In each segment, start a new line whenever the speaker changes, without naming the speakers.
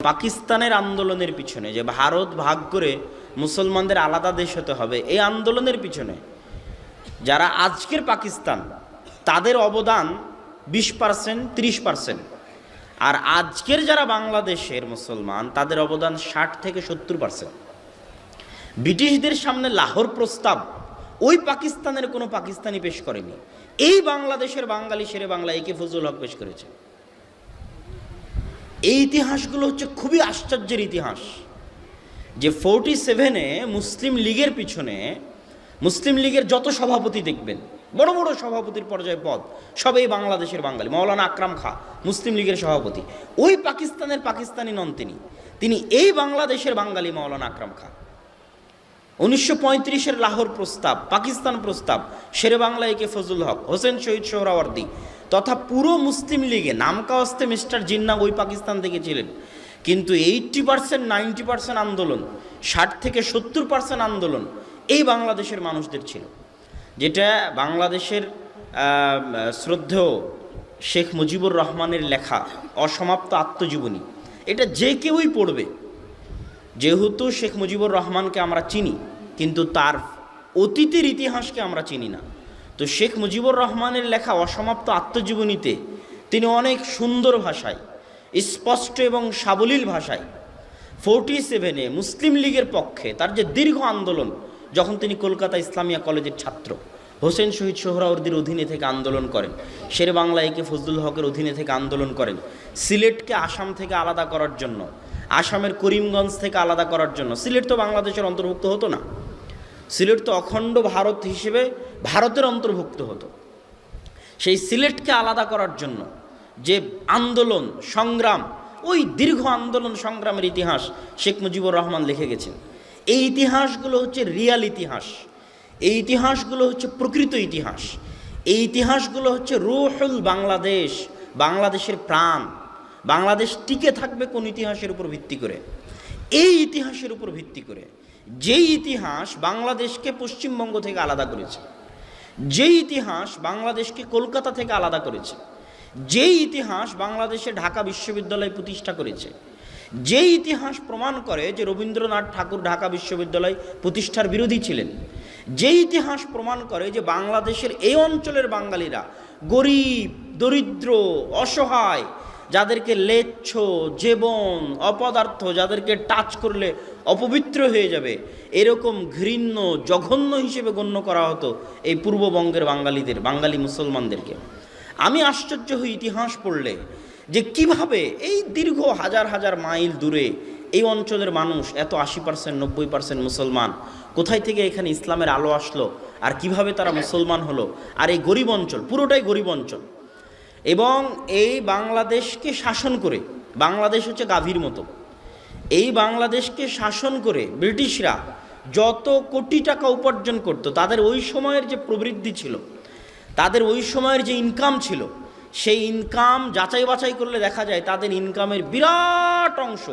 পাকিস্তানের আন্দোলনের পিছনে, যে ভারত ভাগ করে মুসলমানদের আলাদা দেশ হতে হবে, এই আন্দোলনের পিছনে যারা আজকের পাকিস্তান, তাদের অবদান 20%, 30%। আর আজকের যারা বাংলাদেশের মুসলমান, তাদের অবদান 60 থেকে 70%। ব্রিটিশদের সামনে লাহোর প্রস্তাব ওই পাকিস্তানের কোনো পাকিস্তানি পেশ করেনি, এই বাংলাদেশের বাঙালি শেরে বাংলা একে ফজলুল হক পেশ করেছে। এই ইতিহাসগুলো হচ্ছে খুবই আশ্চর্যের ইতিহাস, যে 47-এ মুসলিম লীগের পিছনে, মুসলিম লীগের যত সভাপতি দেখবেন, বড় বড় সভাপতির পর্যায়ে পদ, সব এই বাংলাদেশের বাঙালি। মৌলানা আকরাম খা মুসলিম লীগের সভাপতি, ওই পাকিস্তানের পাকিস্তানি নন তিনি এই বাংলাদেশের বাঙালি মৌলানা আকরাম খা। 1935-এর লাহোর প্রস্তাব, পাকিস্তান প্রস্তাব, শেরে বাংলা একে ফজলুল হক, হোসেন শহীদ সোহরাওয়ার্দী তথা পুরো মুসলিম লীগে নামকাওয়াস্তে মিস্টার জিন্না ওই পাকিস্তান থেকে ছিলেন। কিন্তু 80%, 90% আন্দোলন, 60 থেকে 70% আন্দোলন এই বাংলাদেশের মানুষদের ছিল। যেটা বাংলাদেশের শ্রদ্ধেয় শেখ মুজিবুর রহমানের লেখা অসমাপ্ত আত্মজীবনী, এটা যে কেউই পড়বে। যেহেতু শেখ মুজিবুর রহমানকে আমরা চিনি, কিন্তু তার অতীতের ইতিহাসকে আমরা চিনি না, তো শেখ মুজিবুর রহমানের লেখা অসমাপ্ত আত্মজীবনীতে তিনি অনেক সুন্দর ভাষায়, স্পষ্ট এবং সাবলীল ভাষায় 47-এ মুসলিম লীগের পক্ষে তার যে দীর্ঘ আন্দোলন, যখন তিনি কলকাতা ইসলামিয়া কলেজের ছাত্র, হোসেন শহীদ সোহরাওয়ার্দীর অধীনে থেকে আন্দোলন করেন, শেরে বাংলা একে ফজলুল হকের অধীনে থেকে আন্দোলন করেন, সিলেটকে আসাম থেকে আলাদা করার জন্য, আসামের করিমগঞ্জ থেকে আলাদা করার জন্য। সিলেট তো বাংলাদেশের অন্তর্ভুক্ত হতো না, সিলেট তো অখণ্ড ভারত হিসেবে ভারতের অন্তর্ভুক্ত হতো। সেই সিলেটকে আলাদা করার জন্য যে আন্দোলন সংগ্রাম, ওই দীর্ঘ আন্দোলন সংগ্রামের ইতিহাস শেখ মুজিবুর রহমান লিখে গেছেন। এই ইতিহাসগুলো হচ্ছে রিয়াল ইতিহাস, এই ইতিহাসগুলো হচ্ছে প্রকৃত ইতিহাস, এই ইতিহাসগুলো হচ্ছে রুহুল বাংলাদেশ, বাংলাদেশের প্রাণ। বাংলাদেশ টিকে থাকবে কোন ইতিহাসের উপর ভিত্তি করে? এই ইতিহাসের উপর ভিত্তি করে, যেই ইতিহাস বাংলাদেশকে পশ্চিমবঙ্গ থেকে আলাদা করেছে, যেই ইতিহাস বাংলাদেশকে কলকাতা থেকে আলাদা করেছে, যেই ইতিহাস বাংলাদেশে ঢাকা বিশ্ববিদ্যালয় প্রতিষ্ঠা করেছে, যেই ইতিহাস প্রমাণ করে যে রবীন্দ্রনাথ ঠাকুর ঢাকা বিশ্ববিদ্যালয় প্রতিষ্ঠার বিরোধী ছিলেন, যেই ইতিহাস প্রমাণ করে যে বাংলাদেশের এই অঞ্চলের বাঙালিরা গরিব, দরিদ্র, অসহায়, যাদেরকে লেচ্ছ, জীবন, অপদার্থ, যাদেরকে টাচ করলে অপবিত্র হয়ে যাবে, এরকম ঘৃণ্য, জঘন্য হিসেবে গণ্য করা হতো এই পূর্ববঙ্গের বাঙালিদের, বাঙালি মুসলমানদেরকে। আমি আশ্চর্য হই ইতিহাস পড়লে, যে কিভাবে এই দীর্ঘ হাজার হাজার মাইল দূরে এই অঞ্চলের মানুষ এত 80%, 90% মুসলমান, কোথায় থেকে এখানে ইসলামের আলো আসলো, আর কিভাবে তারা মুসলমান হলো। আর এই গরিব অঞ্চল, পুরোটাই গরিব অঞ্চল, এবং এই বাংলাদেশকে শাসন করে, বাংলাদেশ হচ্ছে গাভীর মতো, এই বাংলাদেশকে শাসন করে ব্রিটিশরা যত কোটি টাকা উপার্জন করত, তাদের ওই সময়ের যে প্রবৃদ্ধি ছিল, তাদের ওই সময়ের যে ইনকাম ছিল, সেই ইনকাম যাচাই বাছাই করলে দেখা যায় তাদের ইনকামের বিরাট অংশ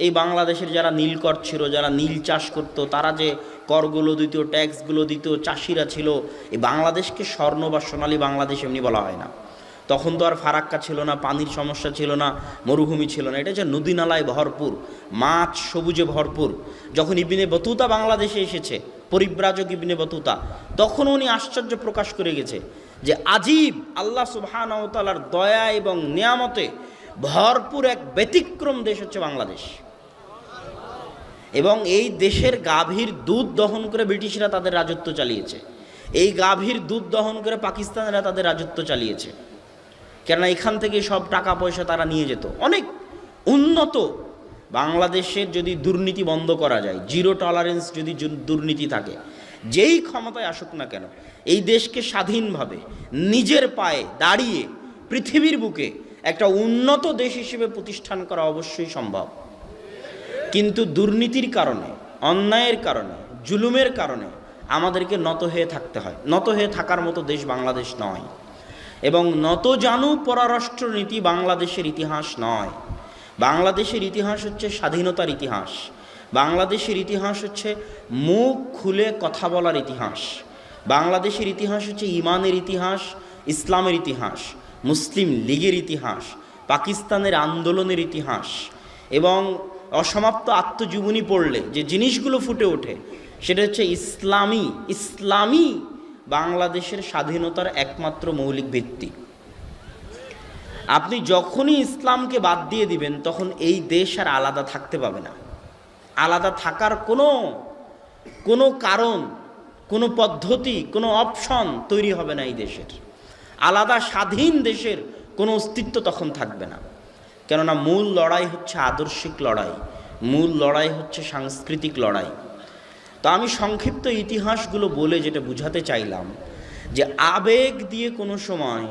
এই বাংলাদেশের যারা নীলকর ছিল, যারা নীল চাষ করত, তারা যে করগুলো দিত, ট্যাক্সগুলো দিত, চাষিরা ছিল। এই বাংলাদেশকে স্বর্ণ বা সোনালী বাংলাদেশ এমনি বলা হয় না। তখন তো আর ফারাক্কা ছিল না, পানির সমস্যা ছিল না, মরুভূমি ছিল না, এটা হচ্ছে নদী নালায় ভরপুর, মাছ সবুজে ভরপুর। যখন ইবনে বতুতা বাংলাদেশে এসেছে, পরিব্রাজক ইবনে বতুতা, তখন উনি আশ্চর্য প্রকাশ করে গেছে যে আজীব আল্লাহ সুবহানাহু ওয়া তাআলার দয়া এবং নিয়ামতে ভরপুর এক ব্যতিক্রম দেশ হচ্ছে বাংলাদেশ। এবং এই দেশের গাভীর দুধ দহন করে ব্রিটিশরা তাদের রাজত্ব চালিয়েছে, এই গাভীর দুধ দহন করে পাকিস্তানিরা তাদের রাজত্ব চালিয়েছে, কেননা এখান থেকে সব টাকা পয়সা তারা নিয়ে যেত। অনেক উন্নত বাংলাদেশের যদি দুর্নীতি বন্ধ করা যায়, জিরো টলারেন্স যদি দুর্নীতি থাকে, যেই ক্ষমতায় আসুক না কেন, এই দেশকে স্বাধীনভাবে নিজের পায়ে দাঁড়িয়ে পৃথিবীর বুকে একটা উন্নত দেশ হিসেবে প্রতিষ্ঠান করা অবশ্যই সম্ভব। কিন্তু দুর্নীতির কারণে, অন্যায়ের কারণে, জুলুমের কারণে আমাদেরকে নত হয়ে থাকতে হয়। নত হয়ে থাকার মতো দেশ বাংলাদেশ নয়, এবং নতজানু পররাষ্ট্রনীতি বাংলাদেশের ইতিহাস নয়। বাংলাদেশের ইতিহাস হচ্ছে স্বাধীনতার ইতিহাস, বাংলাদেশের ইতিহাস হচ্ছে মুখ খুলে কথা বলার ইতিহাস, বাংলাদেশের ইতিহাস হচ্ছে ইমানের ইতিহাস, ইসলামের ইতিহাস, মুসলিম লীগের ইতিহাস, পাকিস্তানের আন্দোলনের ইতিহাস। এবং অসমাপ্ত আত্মজীবনী পড়লে যে জিনিসগুলো ফুটে ওঠে সেটা হচ্ছে ইসলামী বাংলাদেশের স্বাধীনতার একমাত্র মৌলিক ভিত্তি। আপনি যখনই ইসলামকে বাদ দিয়ে দিবেন তখন এই দেশ আর আলাদা থাকতে পাবে না। আলাদা থাকার কোনো কারণ, কোনো পদ্ধতি, কোনো অপশন তৈরি হবে না এই দেশের। আলাদা স্বাধীন দেশের কোনো অস্তিত্ব তখন থাকবে না। কেননা মূল লড়াই হচ্ছে আদর্শিক লড়াই, মূল লড়াই হচ্ছে সাংস্কৃতিক লড়াই। তো আমি সংক্ষিপ্ত ইতিহাসগুলো বলে যেটা বুঝাতে চাইলাম যে আবেগ দিয়ে কোনো সময়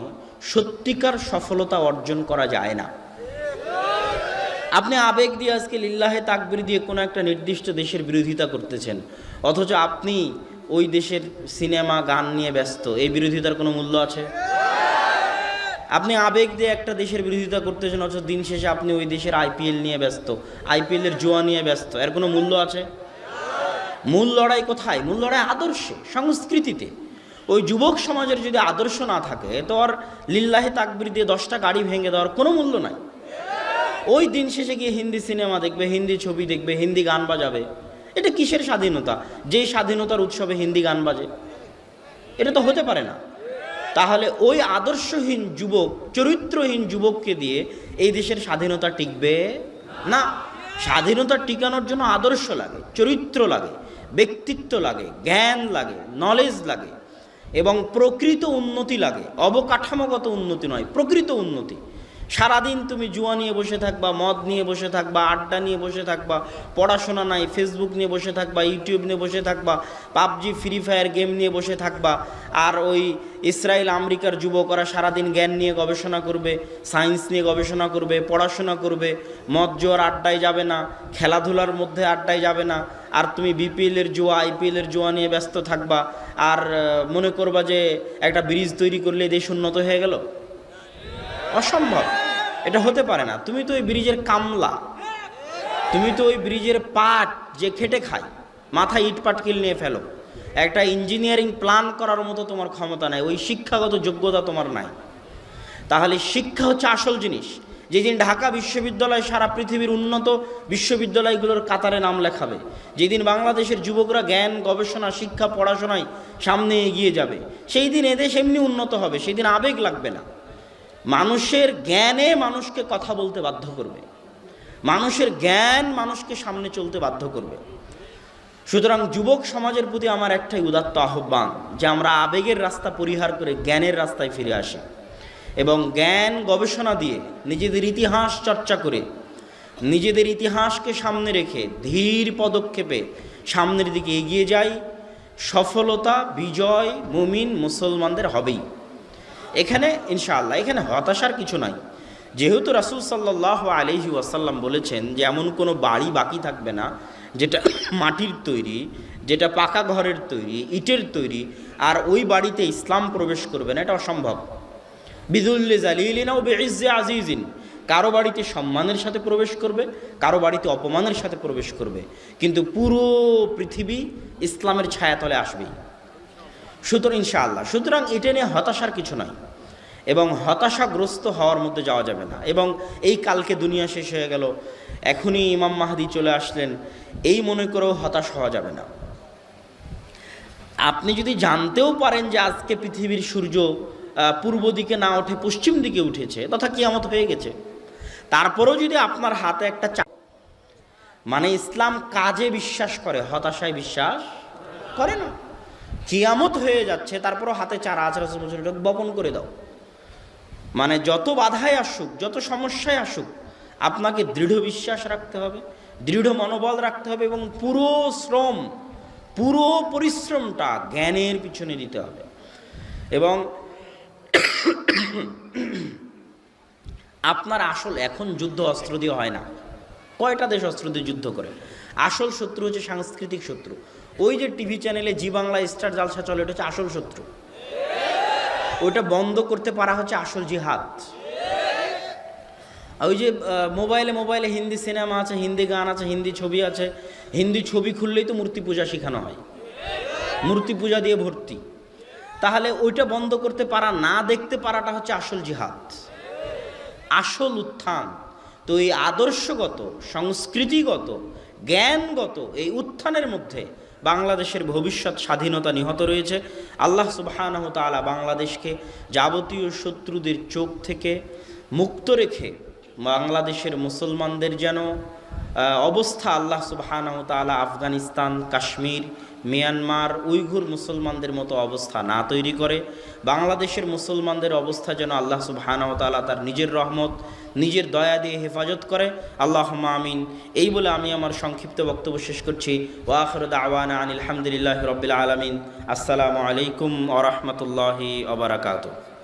সত্যিকার সফলতা অর্জন করা যায় না। আপনি আবেগ দিয়ে আজকে লিল্লাহে তাকবীর দিয়ে কোনো একটা নির্দিষ্ট দেশের বিরোধিতা করতেছেন, অথচ আপনি ওই দেশের সিনেমা গান নিয়ে ব্যস্ত, এই বিরোধিতার কোনো মূল্য আছে? আপনি আবেগ দিয়ে একটা দেশের বিরোধিতা করতেছেন, অথচ দিন শেষে আপনি ওই দেশের আইপিএল নিয়ে ব্যস্ত, আইপিএলের জুয়া নিয়ে ব্যস্ত, এর কোনো মূল্য আছে? মূল লড়াই কোথায়? মূল লড়াই আদর্শে, সংস্কৃতিতে। ওই যুবক সমাজের যদি আদর্শ না থাকে তো আর লিল্লাহে তাকবীর দিয়ে 10টা গাড়ি ভেঙে দেওয়ার কোনো মূল্য নাই। ওই দিন শেষে গিয়ে হিন্দি সিনেমা দেখবে, হিন্দি ছবি দেখবে, হিন্দি গান বাজাবে। এটা কিসের স্বাধীনতা? যে স্বাধীনতার উৎসবে হিন্দি গান বাজে, এটা তো হতে পারে না। তাহলে ওই আদর্শহীন যুবক, চরিত্রহীন যুবককে দিয়ে এই দেশের স্বাধীনতা টিকবে না। স্বাধীনতা টিকানোর জন্য আদর্শ লাগে, চরিত্র লাগে, ব্যক্তিত্ব লাগে, জ্ঞান লাগে, নলেজ লাগে এবং প্রকৃত উন্নতি লাগে। অবকাঠামোগত উন্নতি নয়, প্রকৃত উন্নতি। সারাদিন তুমি জুয়া নিয়ে বসে থাকবা, মদ নিয়ে বসে থাকবা, আড্ডা নিয়ে বসে থাকবা, পড়াশোনা নাই, ফেসবুক নিয়ে বসে থাকবা, ইউটিউব নিয়ে বসে থাকবা, পাবজি ফ্রি ফায়ার গেম নিয়ে বসে থাকবা। আর ওই ইসরায়েল আমেরিকার যুবকরা সারাদিন জ্ঞান নিয়ে গবেষণা করবে, সায়েন্স নিয়ে গবেষণা করবে, পড়াশোনা করবে, মদ জোয়ার আড্ডায় যাবে না, খেলাধুলার মধ্যে আড্ডায় যাবে না। আর তুমি বিপিএলের জুয়া, আইপিএলের জুয়া নিয়ে ব্যস্ত থাকবা আর মনে করবা যে একটা ব্রিজ তৈরি করলে দেশ উন্নত হয়ে গেল। অসম্ভব, এটা হতে পারে না। তুমি তো ওই ব্রিজের কামলা, তুমি তো ওই ব্রিজের পাট যে খেটে খায়, মাথায় ইট পাটকিল নিয়ে ফেলো। একটা ইঞ্জিনিয়ারিং প্ল্যান করার মতো তোমার ক্ষমতা নাই, ওই শিক্ষাগত যোগ্যতা তোমার নাই। তাহলে শিক্ষা হচ্ছে আসল জিনিস। যেদিন ঢাকা বিশ্ববিদ্যালয় সারা পৃথিবীর উন্নত বিশ্ববিদ্যালয়গুলোর কাতারে নাম লেখাবে, যেদিন বাংলাদেশের যুবকরা জ্ঞান, গবেষণা, শিক্ষা, পড়াশোনায় সামনে এগিয়ে যাবে, সেই দিন এদেশ এমনি উন্নত হবে। সেই দিন আবেগ লাগবে না। মানুষের জ্ঞানে মানুষকে কথা বলতে বাধ্য করবে, মানুষের জ্ঞান মানুষকে সামনে চলতে বাধ্য করবে। সুতরাং যুবক সমাজের প্রতি আমার একটাই উদাত্ত আহ্বান যে আমরা আবেগের রাস্তা পরিহার করে জ্ঞানের রাস্তায় ফিরে আসি এবং জ্ঞান গবেষণা দিয়ে নিজেদের ইতিহাস চর্চা করে নিজেদের ইতিহাসকে সামনে রেখে ধীর পদক্ষেপে সামনের দিকে এগিয়ে যাই। সফলতা, বিজয় মুমিন মুসলমানদের হবেই। এখানে ইনশাআল্লাহ এখানে হতাশার কিছু নাই। যেহেতু রাসূল সাল্লাল্লাহু আলাইহি ওয়াসাল্লাম বলেছেন যে এমন কোনো বাড়ি বাকি থাকবে না যেটা মাটির তৈরি, যেটা পাকা ঘরের তৈরি, ইটের তৈরি, আর ওই বাড়িতে ইসলাম প্রবেশ করবে না, এটা অসম্ভব। বিদুল্লি জালিলিন ও বিইজ্জি আজিজিন, কারো বাড়িতে সম্মানের সাথে প্রবেশ করবে, কারো বাড়িতে অপমানের সাথে প্রবেশ করবে, কিন্তু পুরো পৃথিবী ইসলামের ছায়াতলে আসবেই। সুতরাং ইনশাআল্লাহ, সুতরাং এটা নিয়ে হতাশার কিছু নাই এবং হতাশাগ্রস্ত হওয়ার মধ্যে যাওয়া যাবে না। এবং এই কালকে দুনিয়া শেষ হয়ে গেল, এখনই ইমাম মাহদি চলে আসলেন, এই মনে করেও হতাশ হওয়া যাবে না। আপনি যদি জানতেও পারেন যে আজকে পৃথিবীর সূর্য পূর্ব দিকে না উঠে পশ্চিম দিকে উঠেছে, তথা কিয়ামত হয়ে গেছে, তারপরেও যদি আপনার হাতে একটা মানে ইসলাম কাজে বিশ্বাস করে, হতাশায় বিশ্বাস করে না। কিয়ামত হয়ে যাচ্ছে, তারপরও হাতে চারা আছে, বপন করে দাও। মানে যত বাধায় আসুক, যত সমস্যায় আসুক, আপনাকে দৃঢ় বিশ্বাস রাখতে হবে, দৃঢ় মনোবল রাখতে হবে এবং পুরো শ্রম, পুরো পরিশ্রমটা জ্ঞানের পিছনে দিতে হবে। এবং আপনার আসল এখন যুদ্ধ অস্ত্র দিয়ে হয় না। কয়টা দেশ অস্ত্র দিয়ে যুদ্ধ করে? আসল শত্রু হচ্ছে সাংস্কৃতিক শত্রু। ওই যে টিভি চ্যানেলে জি বাংলা স্টার জালসা চলে, ওটা হচ্ছে আসল শত্রু। ওইটা বন্ধ করতে পারা হচ্ছে আসল জিহাদ। ওই যে মোবাইলে হিন্দি সিনেমা আছে, হিন্দি গান আছে, হিন্দি ছবি আছে, হিন্দি ছবি খুললেই তো মূর্তি পূজা শেখানো হয়, মূর্তি পূজা দিয়ে ভর্তি। তাহলে ওইটা বন্ধ করতে পারা, না দেখতে পারাটা হচ্ছে আসল জিহাদ, আসল উত্থান। তো এই আদর্শগত, সংস্কৃতিগত, জ্ঞানগত এই উত্থানের মধ্যে বাংলাদেশের ভবিষ্যৎ স্বাধীনতা নিহত রয়েছে। আল্লাহ সুবহানাহু ওয়া তাআলা বাংলাদেশকে যাবতীয় শত্রুদের চোখ থেকে মুক্ত রেখে বাংলাদেশের মুসলমানদের যেন অবস্থা আল্লাহ সুবহানাহু ওয়া তাআলা আফগানিস্তান, কাশ্মীর, মিয়ানমার, উইঘুর মুসলমানদের মতো অবস্থা না তৈরি করে। বাংলাদেশের মুসলমানদের অবস্থা যেন আল্লাহ সুবহানাহু ওয়া তাআলা তার নিজের রহমত, নিজের দয়া দিয়ে হেফাজত করে। আল্লাহুম্মা আমিন। এই বলে আমি আমার সংক্ষিপ্ত বক্তব্য শেষ করছি। ওয়া আখিরু দাওয়ানা আনিল হামদুলিল্লাহি রাব্বিল আলামিন। আসসালামু আলাইকুম ওয়া রাহমাতুল্লাহি ওয়া বারাকাতুহু।